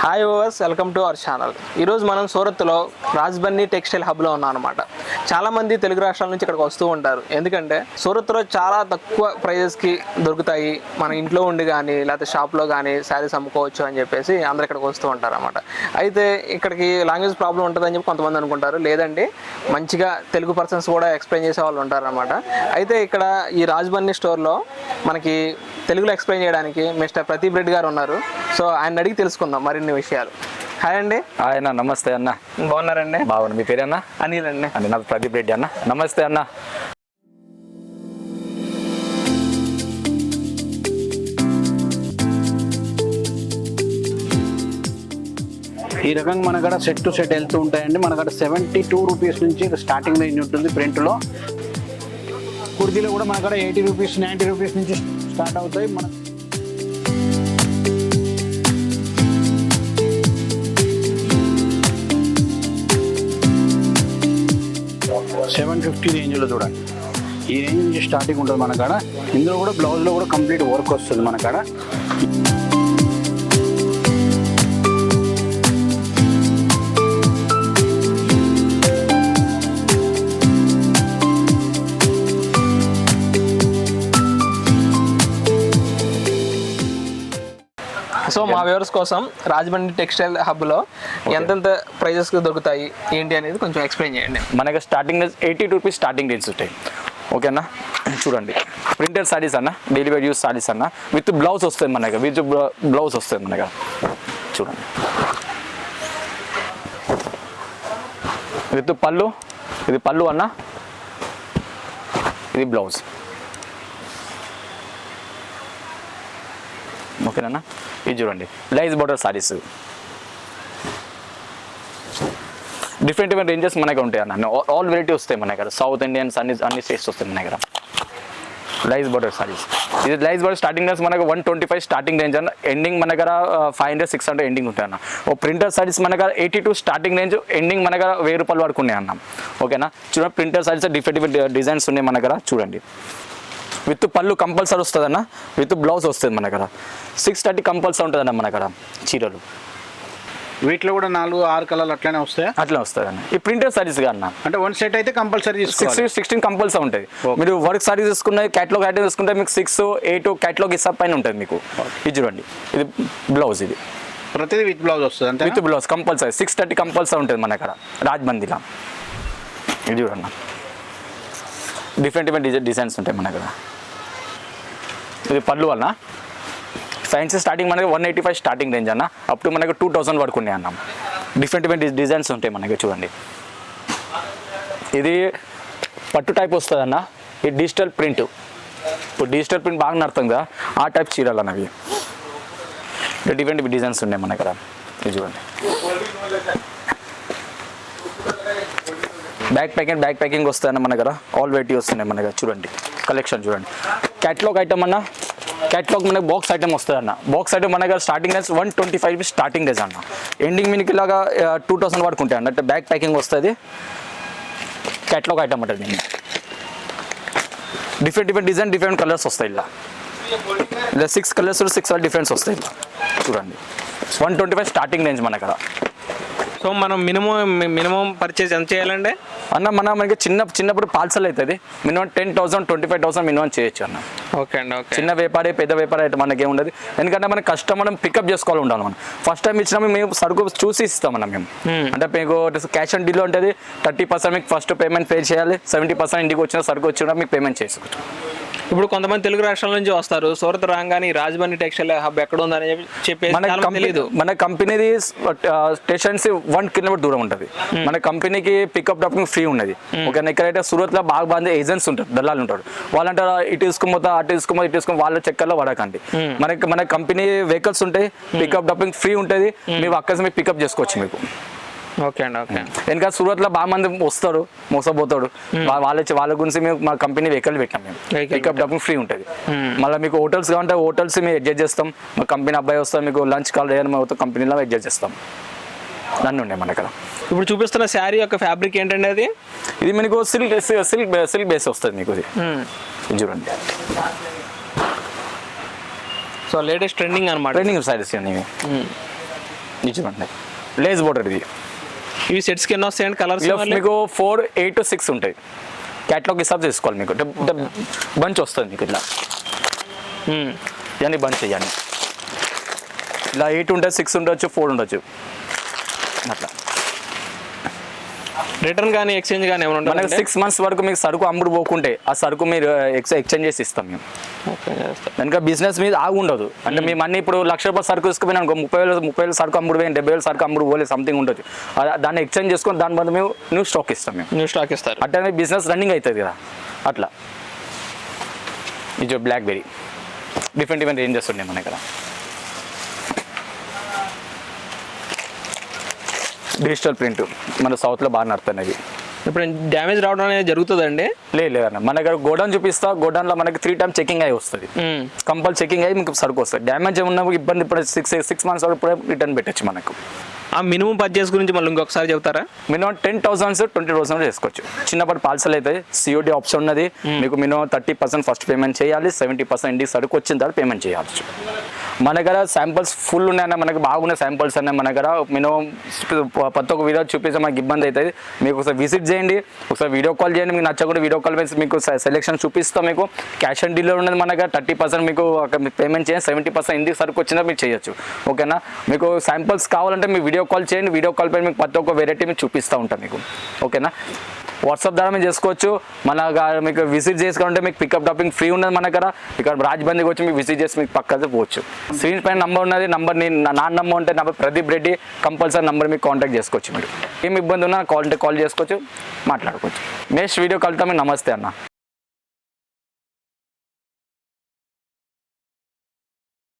Hi overs, welcome to our channel. ఈరోజు మనం సూరత్లో రాజ్బన్నీ textile హబ్లో ఉన్నాం అనమాట. చాలామంది తెలుగు రాష్ట్రాల నుంచి ఇక్కడికి వస్తూ ఉంటారు. ఎందుకంటే సూరత్లో చాలా తక్కువ ప్రైజెస్కి దొరుకుతాయి, మన ఇంట్లో ఉండి కానీ లేకపోతే షాప్లో కానీ శారీస్ అమ్ముకోవచ్చు అని చెప్పేసి అందరు ఇక్కడికి వస్తూ ఉంటారు అనమాట. అయితే ఇక్కడికి లాంగ్వేజ్ ప్రాబ్లం ఉంటుందని చెప్పి కొంతమంది అనుకుంటారు, లేదండి మంచిగా తెలుగు పర్సన్స్ కూడా ఎక్స్ప్లెయిన్ చేసే వాళ్ళు ఉంటారు అనమాట. అయితే ఇక్కడ ఈ రాజ్బన్నీ స్టోర్లో మనకి తెలుగులో ఎక్స్ప్లెయిన్ చేయడానికి మిస్టర్ ప్రదీప్ రెడ్డి గారు ఉన్నారు. సో ఆయన అడిగి తెలుసుకుందాం మరిన్ని విషయాలు. హాయ్ అండి. హాయ్ అన్న, నమస్తే అన్న. బాగున్నారండి? బాగున్నా. మీ పేరేనా? అనిల్ అండి. అంటే నా ప్రదీప్ రెడ్డి అన్న. నమస్తే అన్న. ఈ రకంగా మన కాడ సెట్ టు సెట్ వెళ్తూ ఉంటాయండి. మన కాడ 72 రూపీస్ నుంచి స్టార్టింగ్ రేంజ్ ఉంటుంది. ప్రింట్లో కుర్తీలో కూడా మన కాడ 80 రూపీస్ 90 రూపీస్ నుంచి స్టార్ట్ అవుతాయి. మన 750 రేంజ్లో చూడండి. ఈ రేంజ్ నుంచి స్టార్టింగ్ ఉంటుంది మన కాడ. ఇందులో కూడా బ్లౌజ్లో కూడా కంప్లీట్ వర్క్ వస్తుంది మన కాడ. సో మా వ్యూవర్స్ కోసం రాజమండ్రి టెక్స్టైల్ హబ్లో ఎంతెంత ప్రైజెస్కి దొరుకుతాయి ఏంటి అనేది కొంచెం ఎక్స్ప్లెయిన్ చేయండి. మనకి starting range 80 rupees starting range ఉంటాయి. ఓకేనా? చూడండి, ప్రింటెడ్ సారీస్ అన్న, డైలీ వేర్ యూస్ సారీస్ అన్న, విత్ బ్లౌజ్ వస్తుంది మనకి. విత్ బ్లౌజ్ వస్తుంది మనకి. చూడండి, విత్ పళ్ళు. ఇది పళ్ళు అన్న, ఇది బ్లౌజ్. ఓకేనా? ఇది చూడండి, లైజ్ border saris. Different different ranges మనకి ఉంటాయి అన్న. ఆల్ వెరైటీ వస్తాయి మన దగ్గర. సౌత్ ఇండియన్స్ అన్ని స్టేట్స్ వస్తాయి మన దగ్గర. లైజ్ బోర్డర్ సారీస్. ఇది లైజ్ బోర్డర్ స్టార్టింగ్ రేంజ్ మనకు 125 స్టార్టింగ్ రేంజ్ అన్న. ఎండింగ్ మన దగ్గర 500-600 ఎండింగ్ ఉంటాయి అన్న. ఓ ప్రింటర్ సారీస్ మన దగ్గర 82 స్టార్టింగ్ రేంజ్, ఎండింగ్ మన దగ్గర 1000 రూపాయలు వరకు ఉన్నాయి అన్న. ఓకేనా? చూడండి, printer saris different different designs ఉన్నాయి మన దగ్గర. చూడండి, విత్ పళ్ళు కంపల్సరీ వస్తుంది అన్న, విత్ బ్లౌజ్ వస్తుంది మన దగ్గర. 630 కంపల్సరీ ఉంటుంది అన్న మన దగ్గర చీరలు. వీటిలో కూడా 4-6 కలర్లు అట్లనే వస్తాయి. అట్లా వస్తుంది అన్న. ఈ ప్రింటెడ్ సారీస్ అన్న, అంటే 1 సెట్ అయితే కంపల్సరీ 16 కంపల్సరీ ఉంటుంది. మీరు వర్క్ సారీస్ తీసుకున్న క్యాటలాగ్ ఐటమ్ తీసుకుంటే మీకు 6-8 క్యాటలాగ్ ఇస్తా పైన ఉంటుంది మీకు. ఇది చూడండి, ఇది బ్లౌజ్. ఇది ప్రతిదీ విత్ బ్లౌజ్ వస్తుంది అంటే విత్ బ్లౌజ్ కంపల్సరీ. 630 కంపల్సరీ ఉంటుంది మన దగ్గర రాజ్బందీలో. ఇది చూడన్న, డిఫరెంట్ డిఫరెంట్ డిజైన్స్ ఉంటాయి మన దగ్గర. ఇది పళ్ళు అన్న. ఫ్యాన్సీ స్టార్టింగ్ మనకి 185 స్టార్టింగ్ రేంజ్ అన్న, అప్ టు మనకి 2000 వరకు ఉన్నాయి అన్న. డిఫరెంట్ డిఫరెంట్ డిజైన్స్ ఉంటాయి మనకి. చూడండి, ఇది పట్టు టైప్ వస్తుంది అన్న. ఇది డిజిటల్ ప్రింట్. ఇప్పుడు డిజిటల్ ప్రింట్ బాగా నడుతుంది కదా, ఆ టైప్ చీరలు అన్నవి. డిఫరెంట్ డిజైన్స్ ఉన్నాయి మన దగ్గర. ఇది చూడండి, బ్యాక్ ప్యాకింగ్ వస్తాయన్న మన దగ్గర. ఆల్ వెరైటీ వస్తున్నాయి మన దగ్గర. చూడండి, కలెక్షన్ చూడండి. క్యాటలాగ్ ఐటమ్ అన్న, క్యాటలాగ్ మనకి బాక్స్ ఐటమ్ వస్తుంది అన్న. బాక్స్ ఐటమ్ మన దగ్గర స్టార్టింగ్ రేంజ్ 125 స్టార్టింగ్ రేంజ్ అన్న. ఎండింగ్ మీకు ఇలాగా 2000 వరకు ఉంటాయి అన్న. బ్యాక్ ప్యాకింగ్ వస్తుంది. క్యాటలాగ్ ఐటమ్ ఉంటుంది దీన్ని. Different different design, different colours వస్తాయి ఇలా. 6 కలర్స్ 6 డిఫరెన్స్ వస్తాయి ఇలా. చూడండి, 125 స్టార్టింగ్ రేంజ్ మన దగ్గర. సో మనం మినిమం పర్చేజ్ ఎంత చేయాలండి అన్న? మనకి చిన్నప్పుడు పార్సల్ అవుతుంది. మినిమం 10,000 25,000 మినిమం చేయొచ్చు అన్న. ఓకే అండి. ఓకే. చిన్న వ్యాపారి పెద్ద వ్యాపారి అయితే మనకేం ఉండదు. ఎందుకంటే మన కస్టమర్ పికప్ చేసుకోవాలి ఉండాలి. మనం ఫస్ట్ టైం ఇచ్చినా మేము సరుకు చూసి ఇస్తామన్నా మేము. అంటే మీకు క్యాష్ ఆన్ డీల్ ఉంటుంది. 30% మీకు ఫస్ట్ పేమెంట్ పే చేయాలి. 70% ఇంటికి వచ్చిన సరుకు వచ్చినా మీకు పేమెంట్ చేసుకోవచ్చు. ఇప్పుడు కొంతమంది తెలుగు రాష్ట్రాల నుంచి వస్తారు. సూరత్ రాగానే రాజమండ్రి టెక్స్టైల్ హబ్ ఎక్కడ ఉందని చెప్పేసి తెలియదు. మన కంపెనీది స్టేషన్స్ 1 కిలోమీటర్ దూరం ఉంటుంది. మన కంపెనీకి పికప్ డ్రాపింగ్ ఫ్రీ ఉన్నది. ఓకేనా? ఇక్కడైతే సూరత్లో బాగా ఏజెంట్స్ ఉంటారు, దళాలు ఉంటారు. వాళ్ళంటే ఇటు తీసుకుపోతా అటు తీసుకుని వాళ్ళ చక్కర్లో పడకండి. మన కంపెనీ వెహికల్స్ ఉంటాయి, పికప్ డ్రాపింగ్ ఫ్రీ ఉంటుంది. మీరు అక్కడ మీకు పికప్ చేసుకోవచ్చు మీకు. ఓకే అండి. ఓకే. ఎందుకంటే సూరత్లో బాగా మంది వస్తారు, మోసపోతాడు. వాళ్ళ గురించి మేము మా కంపెనీ వెహికల్ పెట్టాం. మేము పికప్ డ్రాపింగ్ ఫ్రీ ఉంటుంది. మళ్ళీ మీకు హోటల్స్ కావాలంటే హోటల్స్ మేము అడ్జస్ట్ చేస్తాం. మా కంపెనీ అబ్బాయి వస్తాం, మీకు లంచ్ కాల్ ఏదైనా కంపెనీలో అడ్జస్ట్ చేస్తాం. నన్ను ఉండే మన దగ్గర. ఇప్పుడు చూపిస్తున్న శారీ యొక్క ఫ్యాబ్రిక్ ఏంటండి అది? ఇది మీకు సిల్క్ బేస్ వస్తుంది మీకు. ఇది చూడండి, సో లేటెస్ట్ ట్రెండింగ్ అనమాట. ట్రెండింగ్ సారీస్ అనేవి. ఇది చూడండి లేస్ బోర్డర్ ఇది. ఇవి సెట్స్కి ఎన్ని వస్తాయండి కలర్స్? ఇలా మీకు 4, 8 to 6 ఉంటాయి. క్యాటలాగ్ హిసాబ్ తీసుకోవాలి మీకు. బంచ్ వస్తుంది మీకు ఇట్లా ఇవన్నీ బంచ్ ఇవన్నీ ఇలా 8 ఉంటుంది, 6 ఉండొచ్చు, 4 ఉండొచ్చు అట్లా. రిటర్న్ కానీ ఎక్స్చేంజ్ కానీ ఏమైనా మనకి ఉంటుంది? 6 months వరకు మీకు సరుకు అమ్ముడు పోకుంటే ఆ సరుకు మీరు ఎక్స్చేంజ్ చేసి ఇస్తాం మేము. కనుక బిజినెస్ మీద ఆగు ఉండదు. అంటే మేము అన్ని ఇప్పుడు ₹1,00,000 సరుకు తీసుకుపోయినా అనుకో 30,000 సరుకు అమ్ముడు పోయి 70,000 సరుకు అమ్ముడు పోలే సంథింగ్ ఉండొచ్చు. దాన్ని ఎక్స్చేంజ్ చేసుకొని దాని బదులు మేము న్యూ స్టాక్ ఇస్తాం మేము. న్యూ స్టాక్ ఇస్తారు. అట్లనే బిజినెస్ రన్నింగ్ అవుతుంది కదా అట్లా. ఇది బ్లాక్బెర్రీ డిఫరెంట్ రేంజెస్ ఉన్నాయి మన ఇక్కడ. డిజిటల్ ప్రింట్ మన సౌత్లో బాగా నడుతున్నాయి. ఇప్పుడు డ్యామేజ్ రావడం అనేది జరుగుతుందండి? లేదన్న మన దగ్గర గోడౌన్ చూపిస్తా. గోడౌన్లో మనకి 3 times చెకింగ్ అయ్యి వస్తుంది. కంపల్ చెకింగ్ అయ్యి మీకు సరుకు వస్తుంది. డ్యామేజ్ ఏమన్నా ఇబ్బంది ఇప్పుడు 6 months వరకు రిటర్న్ పెట్టచ్చు మనకు. ఆ మినిమం పర్చేస్ గురించి మళ్ళీ ఇంకొకసారి చెప్తారా? మినిమం 10,000 20,000 చేసుకోవచ్చు. చిన్నపాటి పార్సల్ అయితే COD ఆప్షన్ ఉన్నది. మీకు మినిమం 30% ఫస్ట్ పేమెంట్ చేయాలి, 70% ఇంటికి సరుకు వచ్చిన తర్వాత పేమెంట్ చేయాలి. మన దగ్గర శాంపుల్స్ ఫుల్ ఉన్నాయన్న, మనకు బాగున్న శాంపుల్స్ అన్న మన దగ్గర. మినిమం ప్రతి ఒక్క వీడియో చూపిస్తే మనకి ఇబ్బంది అవుతుంది. మీకు ఒకసారి విజిట్ చేయండి, ఒకసారి వీడియో కాల్ చేయండి. మీకు నచ్చకుండా వీడియో కాల్ వేసి మీకు సెలెక్షన్ చూపిస్తాం. మీకు క్యాష్ ఆన్ డెలివరీ ఉన్నది మన దగ్గర. 30% మీకు పేమెంట్ చేయండి, 70% ఇంటికి సరుకు వచ్చినా మీరు చేయొచ్చు. ఓకేనా? మీకు శాంపుల్స్ కావాలంటే మీ వీడియో కాల్ చేయండి. వీడియో కాల్ పైన మీకు ప్రతి ఒక్క వెరైటీ మీకు చూపిస్తూ ఉంటాం మీకు. ఓకేనా? వాట్సాప్ ద్వారా మీరు చేసుకోవచ్చు. మన మీకు విజిట్ చేసుకుంటే మీకు పికప్ డ్రాపింగ్ ఫ్రీ ఉన్నది మన దగ్గర. ఇక్కడ రాజ్బందికి వచ్చి మీకు విజిట్ చేసి మీకు పక్కన పోవచ్చు. స్క్రీన్ పైన నంబర్ ఉన్నది. నంబర్ నా నంబర్ ఉంటే number Pradeep Reddy compulsory number మీకు కాంటాక్ట్ చేసుకోవచ్చు. మీరు ఏమి ఇబ్బంది ఉన్నా కాల్ చేసుకోవచ్చు, మాట్లాడుకోవచ్చు. నెక్స్ట్ వీడియో కలుద్దాం. నమస్తే అన్న.